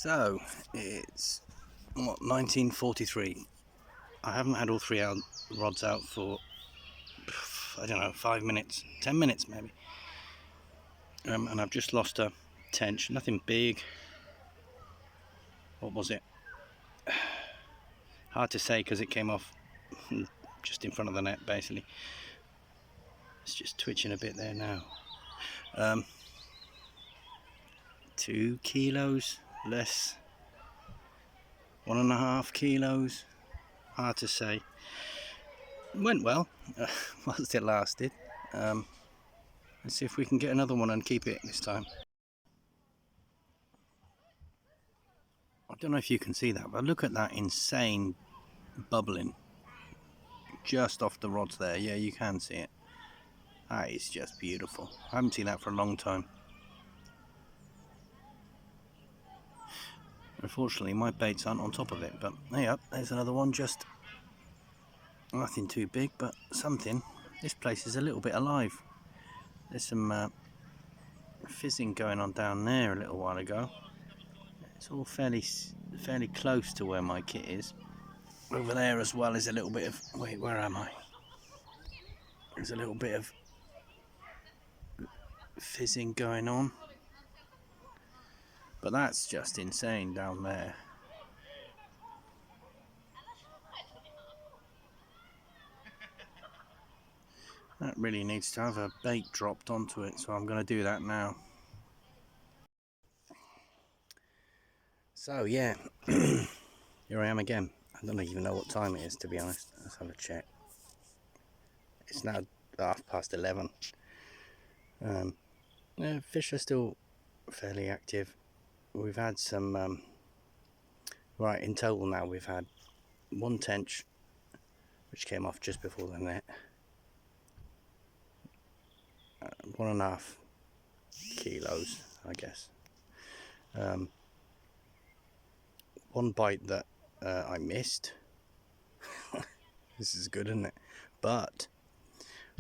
So it's what, 1943. I haven't had all three rods out for I don't know, 5 minutes, 10 minutes maybe, and I've just lost a tench. Nothing big. What was it? Hard to say because it came off just in front of the net basically. It's just twitching a bit there now. 2 kilos less, 1.5 kilos, hard to say. It went well whilst it lasted. Let's see if we can get another one and keep it this time. I don't know if you can see that, but look at that insane bubbling just off the rods there. Yeah, you can see it. That is just beautiful. I haven't seen that for a long time. Unfortunately, my baits aren't on top of it, but yep, there's another one. Just nothing too big, but something. This place is a little bit alive. There's some fizzing going on down there a little while ago. It's all fairly close to where my kit is. Over there as well is a little bit of, wait, where am I? There's a little bit of fizzing going on. But that's just insane down there. That really needs to have a bait dropped onto it, so I'm going to do that now. So yeah, here I am again. I don't even know what time it is, to be honest. Let's have a check. It's now 11:30. Yeah, fish are still fairly active. We've had some, right, in total now we've had 1 tench, which came off just before the net. 1.5 kilos, I guess. One bite that I missed. This is good, isn't it? But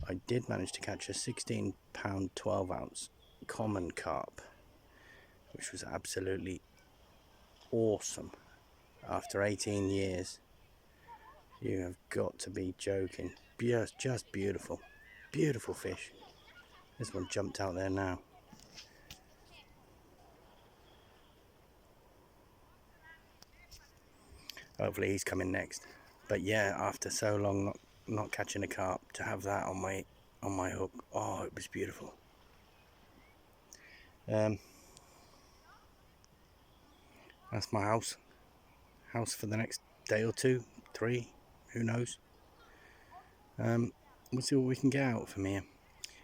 I did manage to catch a 16-pound 12-ounce common carp, which was absolutely awesome. After 18 years, you have got to be joking. Just beautiful, beautiful fish. This one jumped out there now. Hopefully he's coming next. But yeah, after so long not catching a carp, to have that on my hook, oh, it was beautiful. That's my house for the next day or 2, 3, who knows. We'll see what we can get out from here.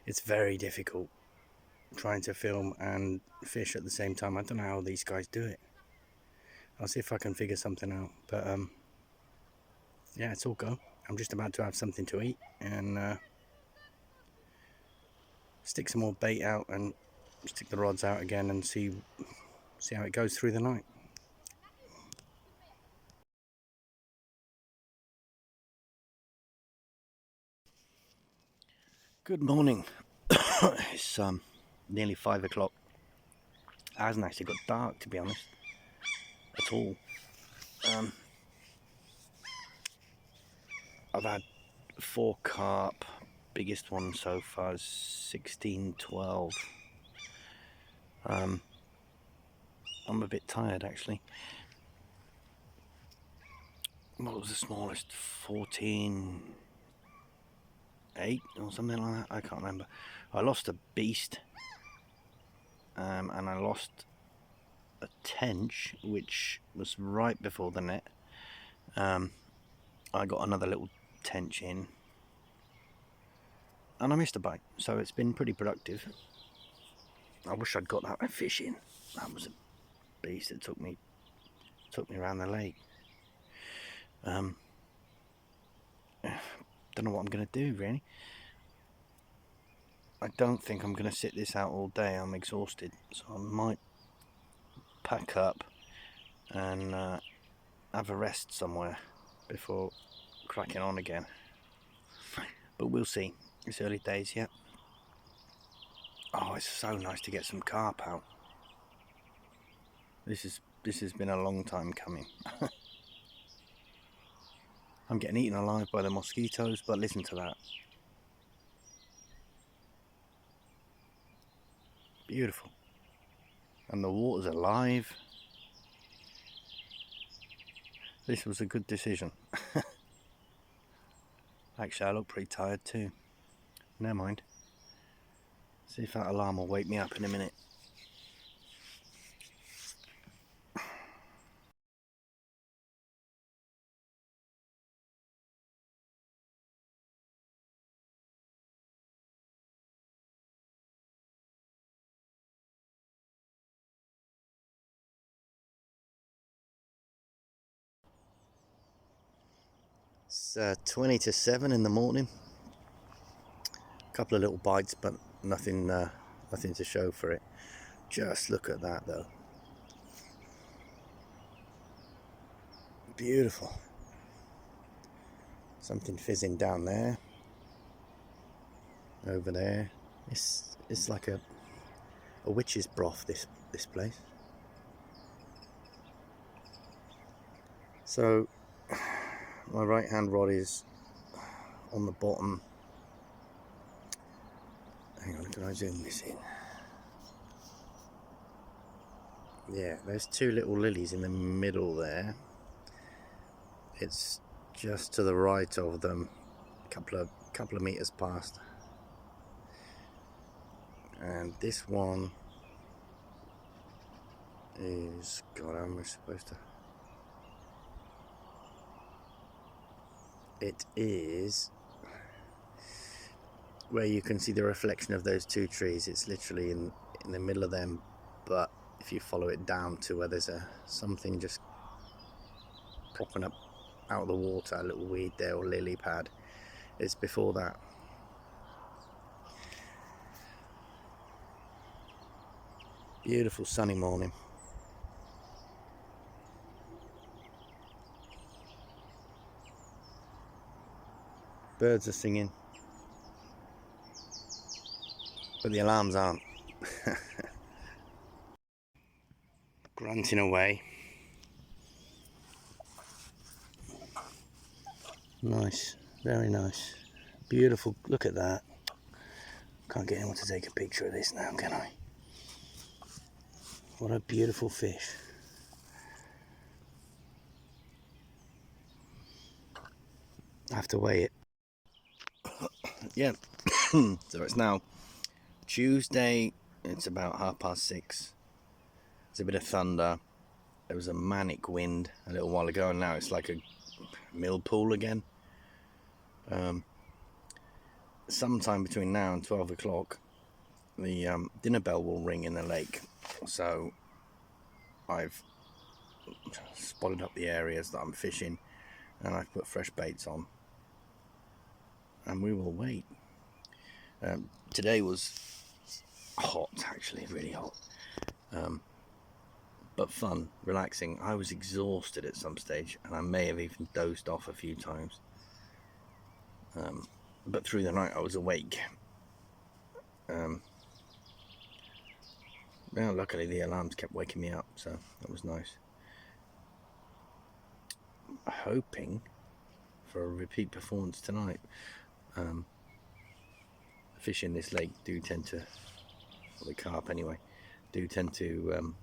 It's very difficult trying to film and fish at the same time. I don't know how these guys do it. I'll see if I can figure something out, but yeah, it's all go. I'm just about to have something to eat and stick some more bait out and stick the rods out again and see how it goes through the night. Good morning. It's nearly 5 o'clock. It hasn't actually got dark, to be honest, at all. I've had 4 carp. Biggest one so far is 16-12. I'm a bit tired actually. What was the smallest? 14.8 or something like that. I can't remember. I lost a beast, and I lost a tench, which was right before the net. I got another little tench in, and I missed a bite, so it's been pretty productive. I wish I'd got that fish in. That was a beast that took me around the lake. Don't know what I'm going to do really. I don't think I'm going to sit this out all day. I'm exhausted, so I might pack up and have a rest somewhere before cracking on again. But we'll see. It's early days yet. Oh, it's so nice to get some carp out. This has been a long time coming. I'm getting eaten alive by the mosquitoes, but listen to that. Beautiful. And the water's alive. This was a good decision. Actually, I look pretty tired too. Never mind. See if that alarm will wake me up in a minute. It's 20 to 7 in the morning. A couple of little bites, but nothing to show for it. Just look at that though. Beautiful. Something fizzing down there. Over there. It's like a witch's broth, this place. So my right hand rod is on the bottom. Hang on, can I zoom this in? Yeah, there's two little lilies in the middle there. It's just to the right of them, couple of meters past. And this one is, God, how am I supposed to? It is where you can see the reflection of those two trees. It's literally in the middle of them, but if you follow it down to where there's something just propping up out of the water, a little weed there or lily pad, it's before that. Beautiful sunny morning. Birds are singing, but the alarms aren't. Grunting away. Nice, very nice. Beautiful, look at that. Can't get anyone to take a picture of this now, can I? What a beautiful fish. I have to weigh it. Yeah, so it's now Tuesday, it's about 6:30. There's a bit of thunder. There was a manic wind a little while ago, and now it's like a mill pool again. Sometime between now and 12 o'clock, the dinner bell will ring in the lake. So I've spotted up the areas that I'm fishing, and I've put fresh baits on, and we will wait. Today was hot, actually, really hot, but fun, relaxing. I was exhausted at some stage, and I may have even dozed off a few times, but through the night I was awake. Well, luckily the alarms kept waking me up, so that was nice. Hoping for a repeat performance tonight. Fish in this lake do tend to, or the carp anyway, do tend to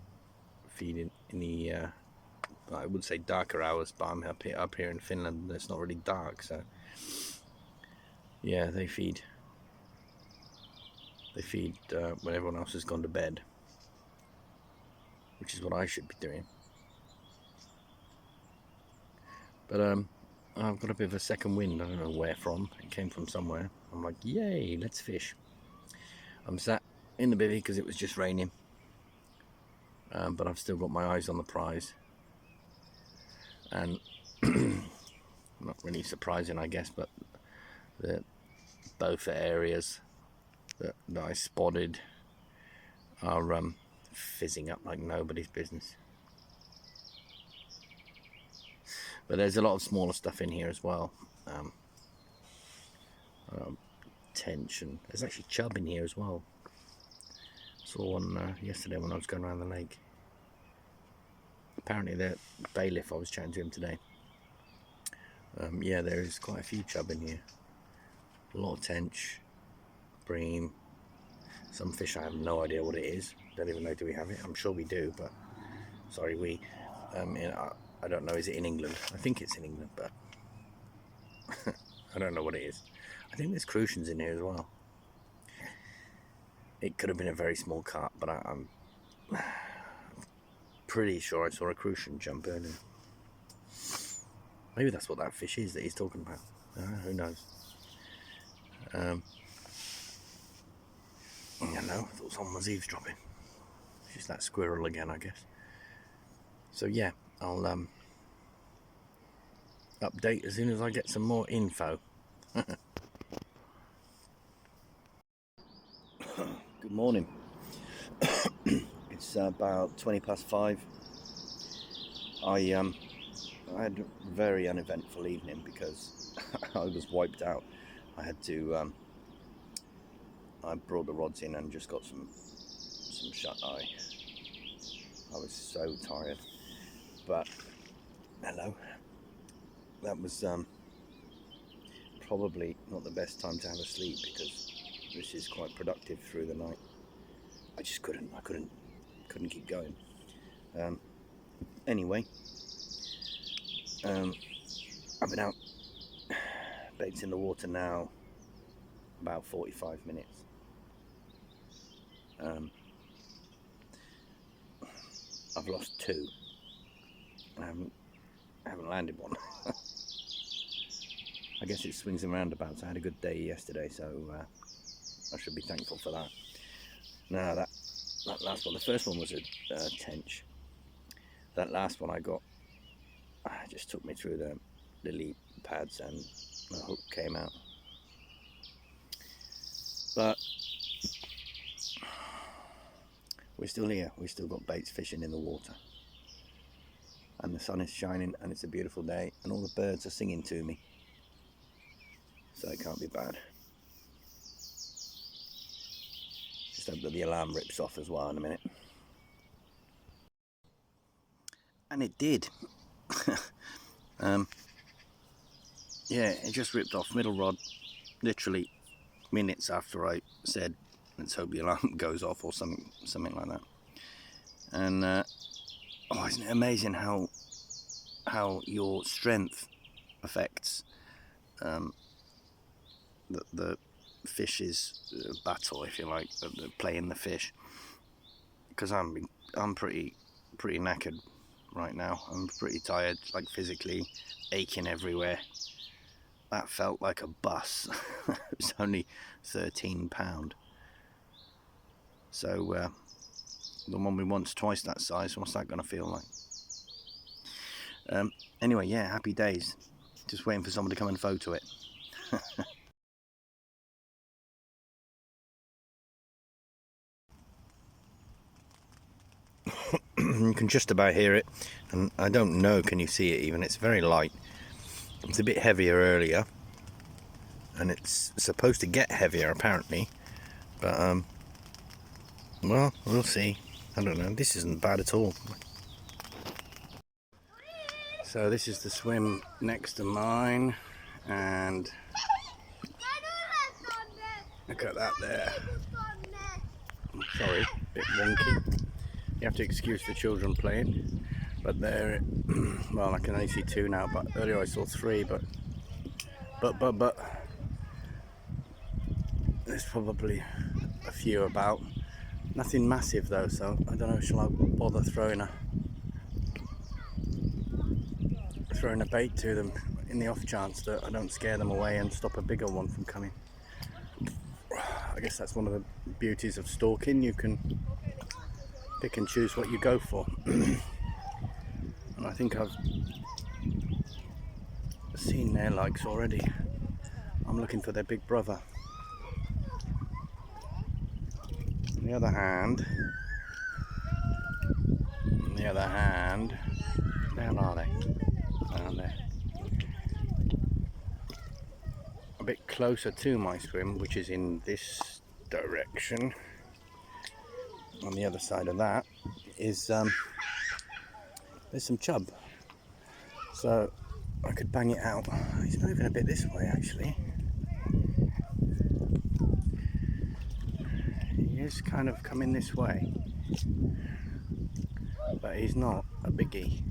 feed in the I would say darker hours, but I'm up here in Finland and it's not really dark, so yeah, they feed when everyone else has gone to bed, which is what I should be doing. But I've got a bit of a second wind. I don't know where from. It came from somewhere. I'm like, yay, let's fish. I'm sat in the bivvy because it was just raining, but I've still got my eyes on the prize. And not really surprising, I guess, but both areas that I spotted are fizzing up like nobody's business. But there's a lot of smaller stuff in here as well. Tension. There's actually chub in here as well. Saw one yesterday when I was going around the lake. apparently the bailiff, I was chatting to him today. Yeah, there is quite a few chub in here. A lot of tench, bream, some fish I have no idea what it is. Don't even know, do we have it? I'm sure we do, but sorry, we. I don't know, is it in England? I think it's in England, but I don't know what it is. I think there's crucians in here as well. It could have been a very small carp, but I'm pretty sure I saw a crucian jump earlier. Maybe that's what that fish is that he's talking about. Who knows? I know, I thought someone was eavesdropping. It's just that squirrel again, I guess. So yeah, I'll update as soon as I get some more info. Good morning. It's about 5:20. I had a very uneventful evening because I was wiped out. I had to I brought the rods in and just got some shut eye. I was so tired, but hello, that was probably not the best time to have a sleep because this is quite productive through the night. I just couldn't keep going. Anyway, I've been out baits in the water now about 45 minutes. I've lost 2. I haven't landed one. I guess it swings and roundabouts. I had a good day yesterday, so I should be thankful for that. Now that last one, the first one was a tench. That last one I got, just took me through the lead pads and the hook came out. But we're still here. We've still got baits fishing in the water. And the sun is shining and it's a beautiful day and all the birds are singing to me. So it can't be bad. Just hope that the alarm rips off as well in a minute. And it did. Yeah, it just ripped off, middle rod, literally minutes after I said, let's hope the alarm goes off or something like that. And oh, isn't it amazing how your strength affects the fish's battle, if you like, the playing the fish? Because I'm pretty knackered right now. I'm pretty tired, like physically aching everywhere. That felt like a bus. It was only £13. So the one we want's twice that size. What's that gonna feel like? Anyway, yeah, happy days. Just waiting for someone to come and photo it. You can just about hear it, and I don't know, can you see it even? It's very light. It's a bit heavier earlier, and it's supposed to get heavier apparently, but well, we'll see. I don't know. This isn't bad at all. So this is the swim next to mine, and look at that there. Sorry, a bit wonky. You have to excuse the children playing, but they're, well, I can only see 2 now, but earlier I saw 3, but there's probably a few about. Nothing massive though, so I don't know, shall I bother throwing a bait to them in the off chance that I don't scare them away and stop a bigger one from coming. I guess that's one of the beauties of stalking. You can pick and choose what you go for. And I think I've seen their likes already. I'm looking for their big brother. On the other hand, where are they? Down there. A bit closer to my swim, which is in this direction. On the other side of that is there's there's some chub. So I could bang it out. He's moving a bit this way actually. He is kind of coming this way. But he's not a biggie.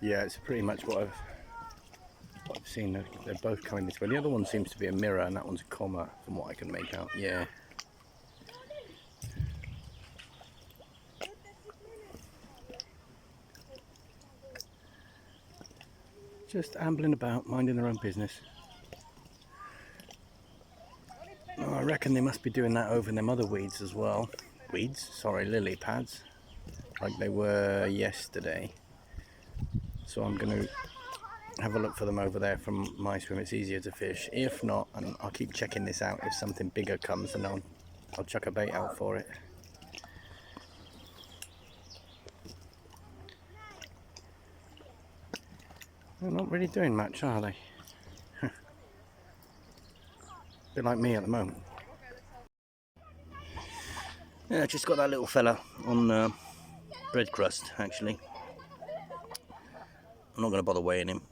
Yeah, it's pretty much what I've seen. They're both coming this way. The other one seems to be a mirror and that one's a comma from what I can make out. Yeah. Just ambling about, minding their own business. Oh, I reckon they must be doing that over them other weeds as well. Weeds? Sorry, lily pads. Like they were yesterday. So I'm going to have a look for them over there from my swim. It's easier to fish. If not, and I'll keep checking this out. If something bigger comes, then I'll chuck a bait out for it. They're not really doing much, are they? A bit like me at the moment. Yeah, I just got that little fella on bread crust, actually. I'm not going to bother weighing him.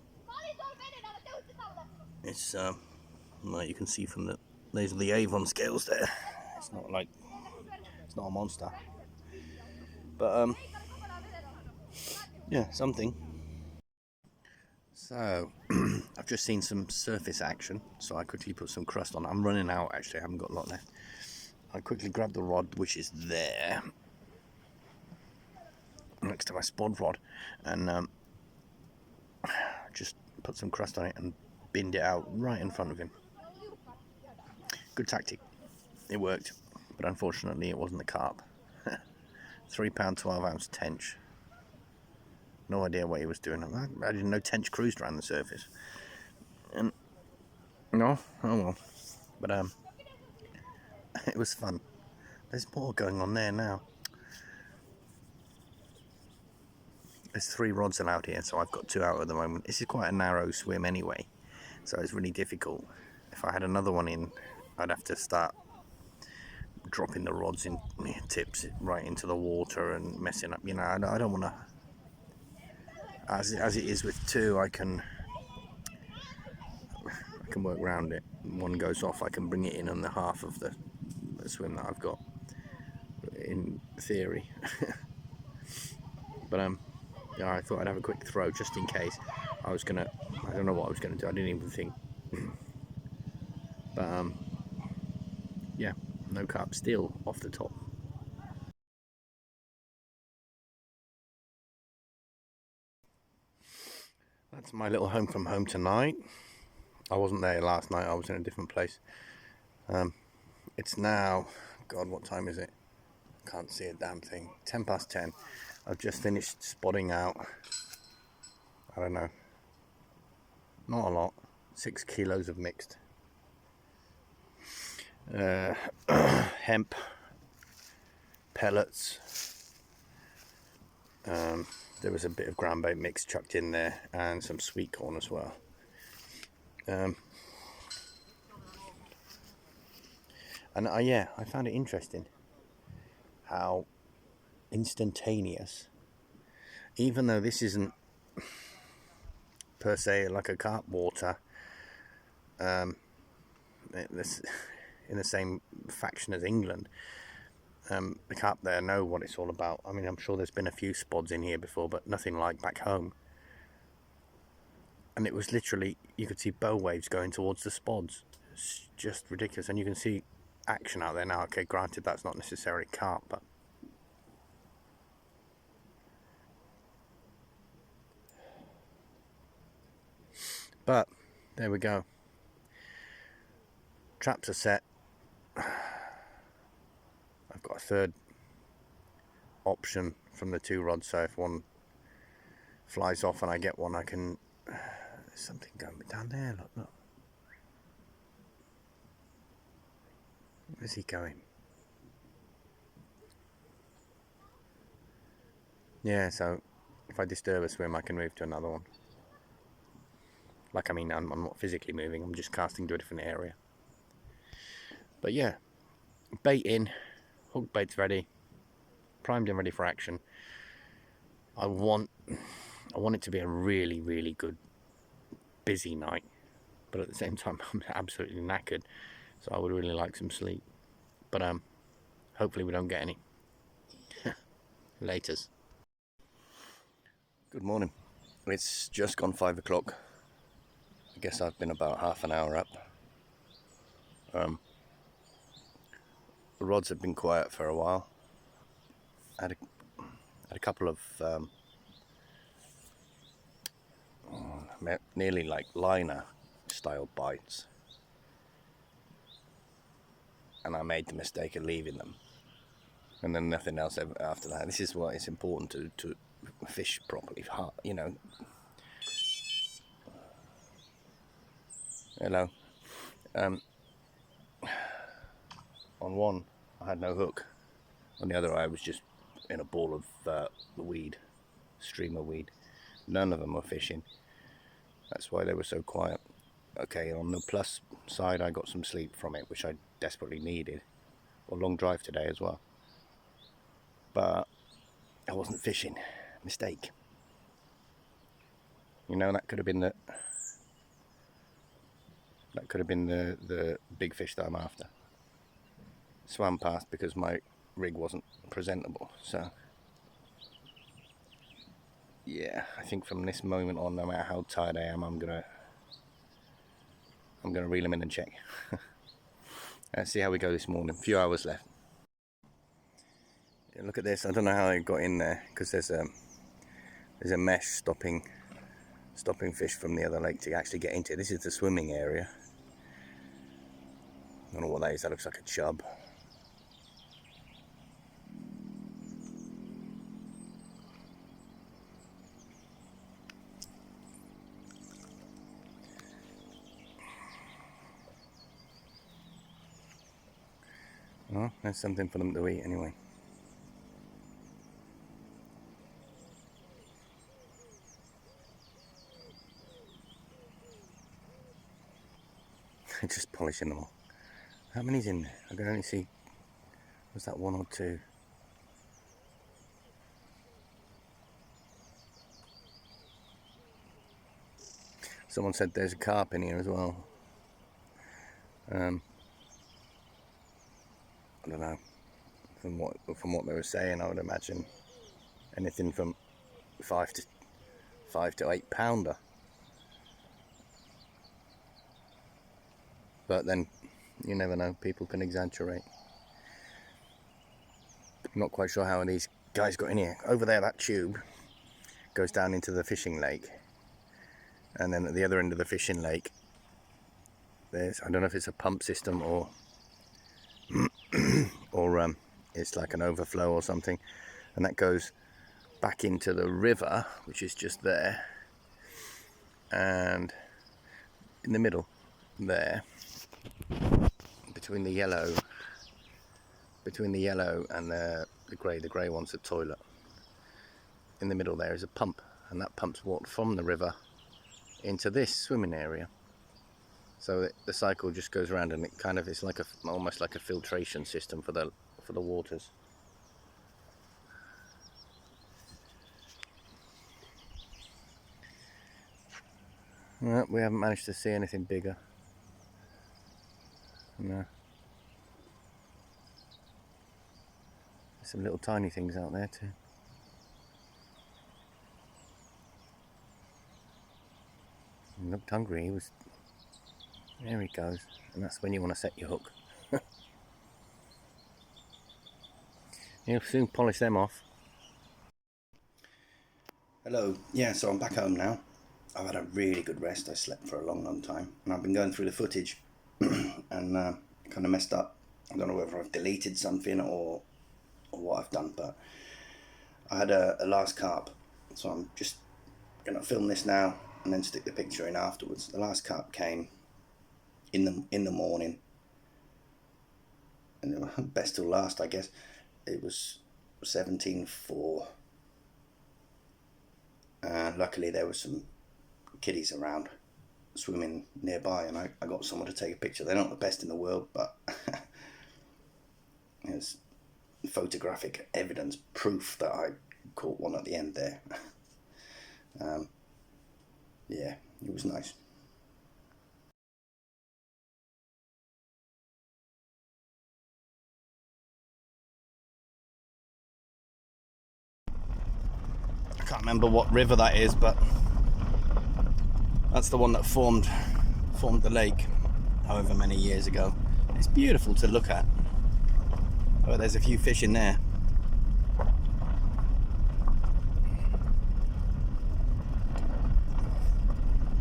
It's, well, you can see from those are the Avon scales there. It's not like, it's not a monster. But, yeah, something. So, I've just seen some surface action, so I quickly put some crust on. I'm running out, actually, I haven't got a lot left. I quickly grabbed the rod, which is there, next to my spod rod, and just put some crust on it and binned it out right in front of him. Good tactic. It worked, but unfortunately it wasn't the carp. £3 12-ounce tench. No idea what he was doing. I didn't know tench cruised around the surface. And no, oh well. But it was fun. There's more going on there now. There's 3 rods allowed here, so I've got 2 out at the moment. This is quite a narrow swim anyway, so it's really difficult. If I had another one in, I'd have to start dropping the rods in tips right into the water and messing up. You know, I don't want to. As it is with 2, I can work around it. One goes off, I can bring it in on the half of the swim that I've got, in theory. But yeah, I thought I'd have a quick throw just in case. I don't know what I was gonna do. I didn't even think. But yeah, no carp, still off the top. That's my little home from home tonight. I wasn't there last night, I was in a different place. It's now, God, what time is it? Can't see a damn thing. 10 past 10. I've just finished spotting out, I don't know, not a lot, 6 kilos of mixed hemp pellets. There was a bit of ground bait mix chucked in there and some sweet corn as well. And yeah, I found it interesting how instantaneous, even though this isn't per se like a carp water, this in the same faction as England, the carp there know what it's all about. I mean, I'm sure there's been a few spods in here before, but nothing like back home. And it was literally, you could see bow waves going towards the spods. It's just ridiculous. And you can see action out there now. Okay, granted, that's not necessarily carp, but there we go. Traps are set. I've got a third option from the 2 rods, so if one flies off and I get one, I can. There's something going down there. Look. Where's he going? Yeah, so if I disturb a swim, I can move to another one. Like, I mean, I'm not physically moving, I'm just casting to a different area. But yeah, bait in, hook bait's ready, primed and ready for action. I want it to be a really, really good, busy night, but at the same time, I'm absolutely knackered, so I would really like some sleep. But hopefully we don't get any. Laters. Good morning. It's just gone 5 o'clock. I guess I've been about half an hour up. The rods have been quiet for a while. I had a couple of nearly like liner style bites, and I made the mistake of leaving them, and then nothing else ever after that. This is why it's important to fish properly. You know. Hello. On one, I had no hook. On the other, I was just in a ball of weed, streamer weed. None of them were fishing. That's why they were so quiet. Okay, on the plus side, I got some sleep from it, which I desperately needed. A long drive today as well. But I wasn't fishing. Mistake. You know, that could have been the big fish that I'm after. Swam past because my rig wasn't presentable. So yeah, I think from this moment on, no matter how tired I am, I'm gonna reel them in and check. Let's see how we go this morning. A few hours left. Yeah, look at this. I don't know how I got in there because there's a mesh stopping fish from the other lake to actually get into. This is the swimming area. I don't know what that is. That looks like a chub. Well, there's something for them to eat anyway. Just polishing them all. How many's in there? I can only see, was that one or two? Someone said there's a carp in here as well. I don't know. From what they were saying, I would imagine anything from 5 to 8 pounder. But then you never know. People can exaggerate. I'm not quite sure how these guys got in here. Over there, that tube goes down into the fishing lake, and then at the other end of the fishing lake, there's, I don't know if it's a pump system or it's like an overflow or something, and that goes back into the river, which is just there, and in the middle there, between the yellow and the grey one's the toilet. In the middle there is a pump, and that pumps water from the river into this swimming area. So the cycle just goes around, and it kind of is like almost like a filtration system for the waters. Well, we haven't managed to see anything bigger. No. There's some little tiny things out there too. He looked hungry. He was. There he goes, and that's when you want to set your hook. You'll soon polish them off. Hello. Yeah, so I'm back home now. I've had a really good rest. I slept for a long time, and I've been going through the footage and kind of messed up. I don't know whether I've deleted something or what I've done, but I had a last carp, so I'm just gonna film this now and then stick the picture in afterwards. The last carp came in the morning, and best till last, I guess. It was 17.4, and luckily there were some kiddies around swimming nearby, and I got someone to take a picture. They're not the best in the world, but photographic evidence, proof that I caught one at the end there. Yeah, it was nice. I can't remember what river that is, but that's the one that formed the lake however many years ago. It's beautiful to look at. Oh, there's a few fish in there.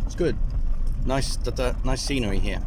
It's good. Nice scenery here.